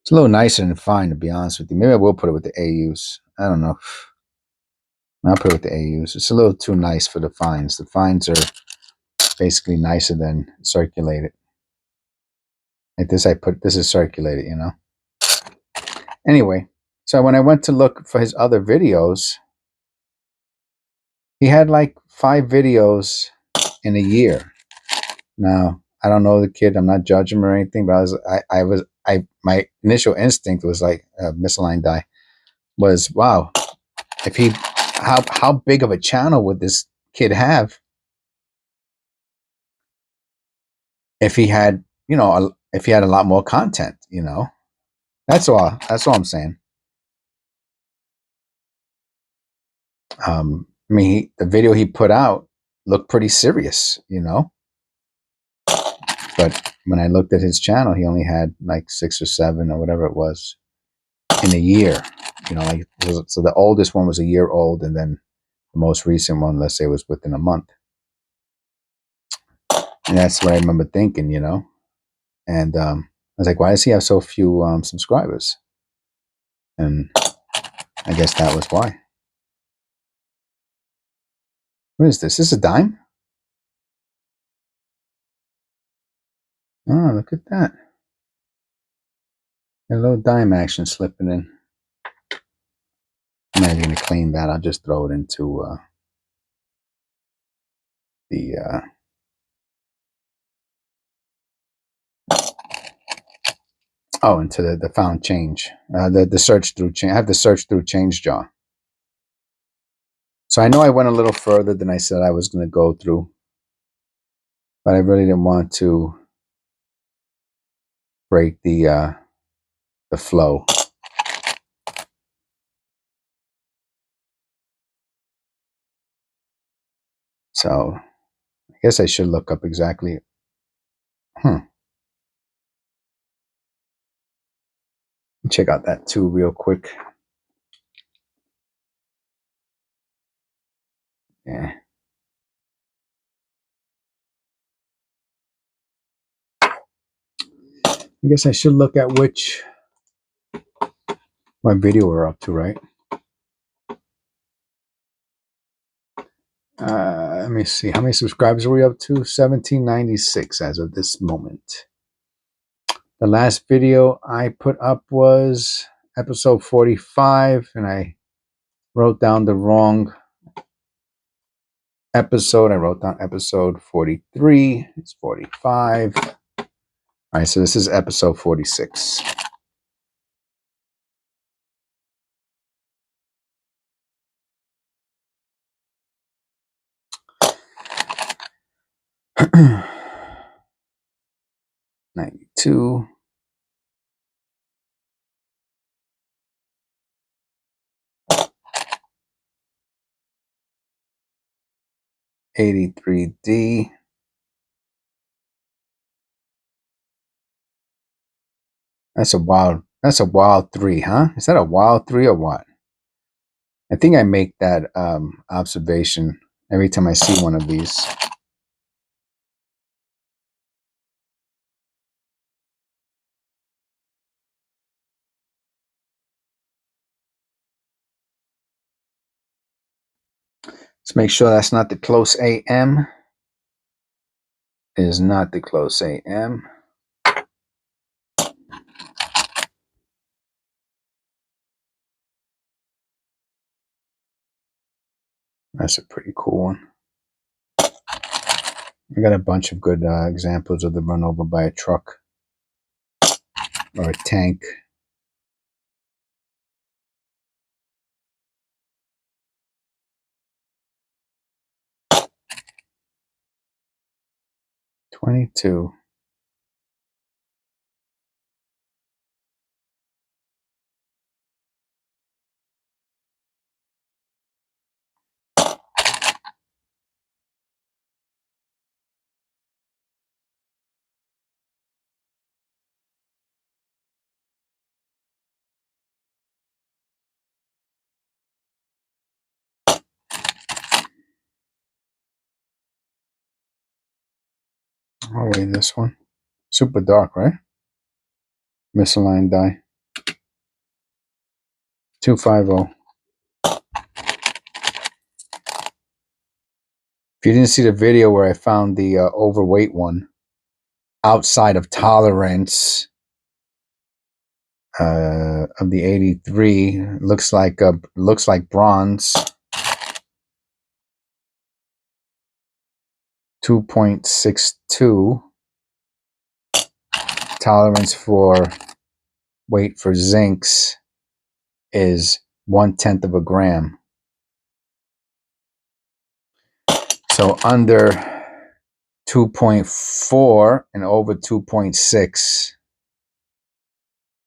It's a little nicer than fine, to be honest with you. Maybe I will put it with the AUs. I don't know. I'll put it with the AUs. It's a little too nice for the fines. The fines are basically nicer than circulated. Like this, this is circulated, Anyway, so when I went to look for his other videos, he had like 5 videos in a year. Now, I don't know the kid. I'm not judging him or anything, but my initial instinct was like, misaligned die, was, wow, how big of a channel would this kid have if he had, if he had a lot more content, That's all I'm saying. I mean, the video he put out looked pretty serious, But when I looked at his channel, he only had like 6 or 7 or whatever it was in a year. So the oldest one was a year old, and then the most recent one, let's say, was within a month. And that's what I remember thinking, And I was like, why does he have so few subscribers? And I guess that was why. What is this? Is this a dime? Oh, look at that. A little dime action slipping in. I'm not even going to clean that. I'll just throw it into into the found change. The search through change. I have the search through change jar. So I know I went a little further than I said I was going to go through, but I really didn't want to break the flow. So I guess I should look up exactly. Check out that too real quick. Yeah. I guess I should look at which my video we're up to, right? Let me see. How many subscribers are we up to? 1796 as of this moment. The last video I put up was episode 45, and I wrote down the wrong episode. I wrote down episode 43. It's 45. All right, so this is episode 46. $92. 83D. That's a wild 3, huh? Is that a wild 3 or what? I think I make that observation every time I see one of these. Let's make sure that's not the close AM. It is not the close AM. That's a pretty cool one. I got a bunch of good examples of them run over by a truck or a tank. $22. I'll weigh this one. Super dark, right? Misaligned die. 250. If you didn't see the video where I found the overweight one outside of tolerance of the 83, looks like bronze. 2.62 tolerance for weight for zincs is 1/10 of a gram. So under 2.4 and over 2.6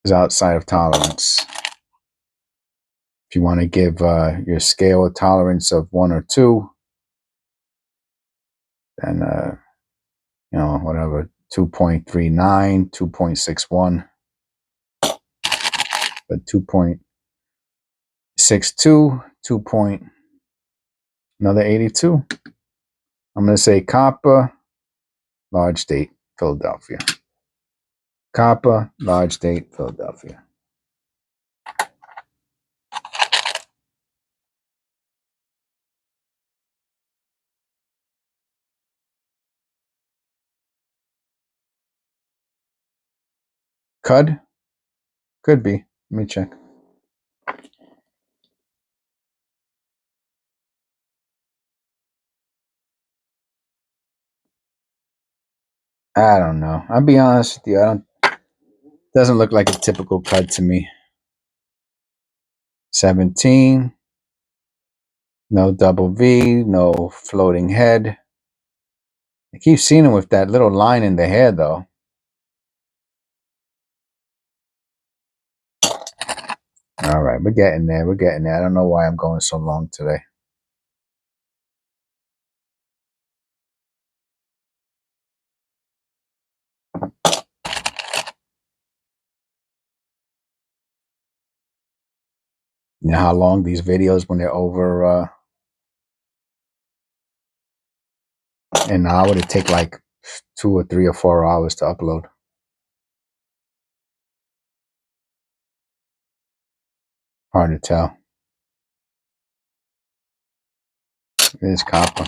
is outside of tolerance. If you want to give your scale a tolerance of 1 or 2, then whatever, 2.39, 2.61, but 2.62, another 82. I'm going to say copper, large date, Philadelphia. Copper, large date, Philadelphia. Cud? Could be. Let me check. I don't know. I'll be honest with you. Doesn't look like a typical cud to me. 17. No double V. No floating head. I keep seeing him with that little line in the hair, though. All right, we're getting there. We're getting there. I don't know why I'm going so long today. You know how long these videos, when they're over an hour, they take like 2 or 3 or 4 hours to upload. Hard to tell. It is copper.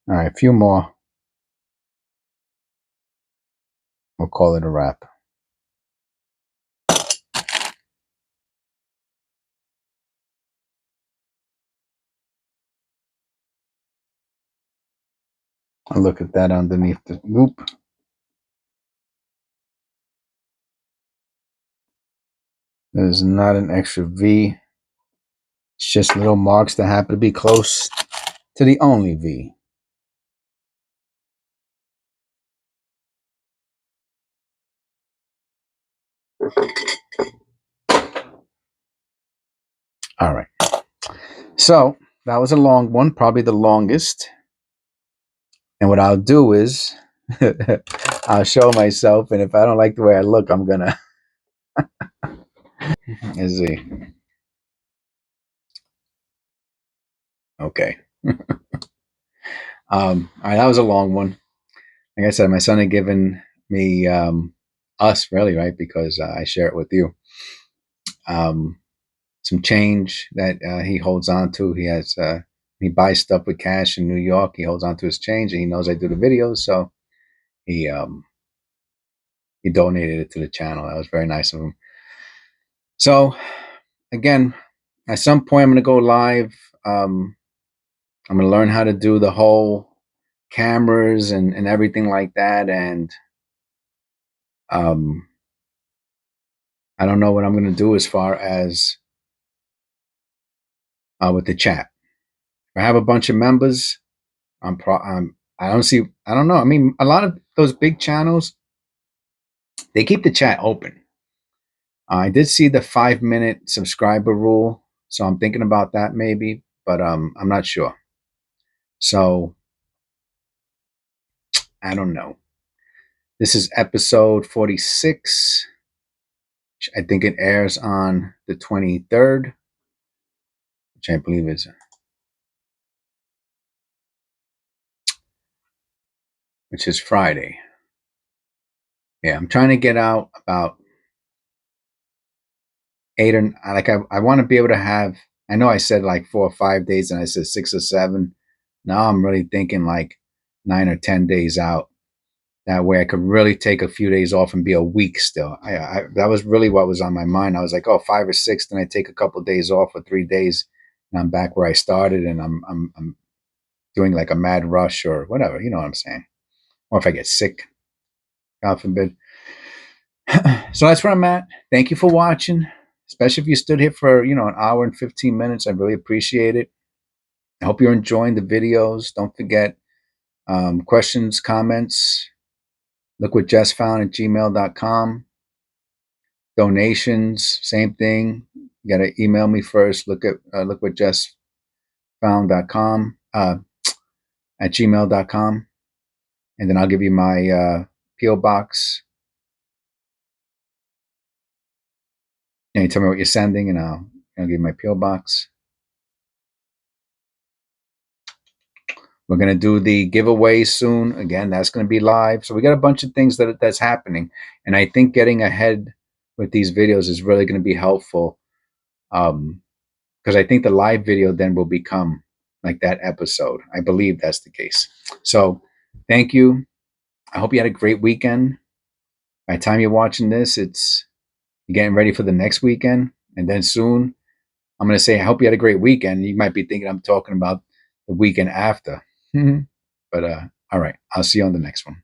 All right, a few more. We'll call it a wrap. I'll look at that underneath the loop. There's not an extra V. It's just little marks that happen to be close to the only V. All right. So that was a long one, probably the longest. And what I'll do is I'll show myself, and if I don't like the way I look, I'm gonna let's see. Okay. All right, that was a long one. Like I said, my son had given me us really, right? Because I share it with you. Some change that he holds on to. He buys stuff with cash in New York. He holds on to his change, and he knows I do the videos, so he donated it to the channel. That was very nice of him. So again, at some point I'm going to go live. I'm going to learn how to do the whole cameras and everything like that, and I don't know what I'm going to do as far as with the chat. If I have a bunch of members, I don't know. I mean, a lot of those big channels, they keep the chat open. I did see the 5-minute subscriber rule, so I'm thinking about that maybe, but I'm not sure. So I don't know. This is episode 46. I think it airs on the 23rd, which I believe which is Friday. Yeah, I'm trying to get out about 8 or like I want to be able to have. I know I said like 4 or 5 days, and I said 6 or 7. Now I'm really thinking like 9 or 10 days out. That way I could really take a few days off and be a week still. That was really what was on my mind. I was like, oh, 5 or 6, then I take a couple of days off for 3 days, and I'm back where I started, and I'm doing like a mad rush or whatever. You know what I'm saying? Or if I get sick, God forbid. So that's where I'm at. Thank you for watching, especially if you stood here for an hour and 15 minutes. I really appreciate it. I hope you're enjoying the videos. Don't forget questions, comments. Look what Jess found at gmail.com. Donations, same thing. You got to email me first. Look what Jess found.com at gmail.com, and then I'll give you my PO box. And you tell me what you're sending, and I'll give you my PO box. We're gonna do the giveaway soon. Again, that's gonna be live. So we got a bunch of things that's happening, and I think getting ahead with these videos is really gonna be helpful. Because I think the live video then will become like that episode. I believe that's the case. So thank you. I hope you had a great weekend. By the time you're watching this, you're getting ready for the next weekend. And then soon, I'm going to say, I hope you had a great weekend. You might be thinking I'm talking about the weekend after. But all right, I'll see you on the next one.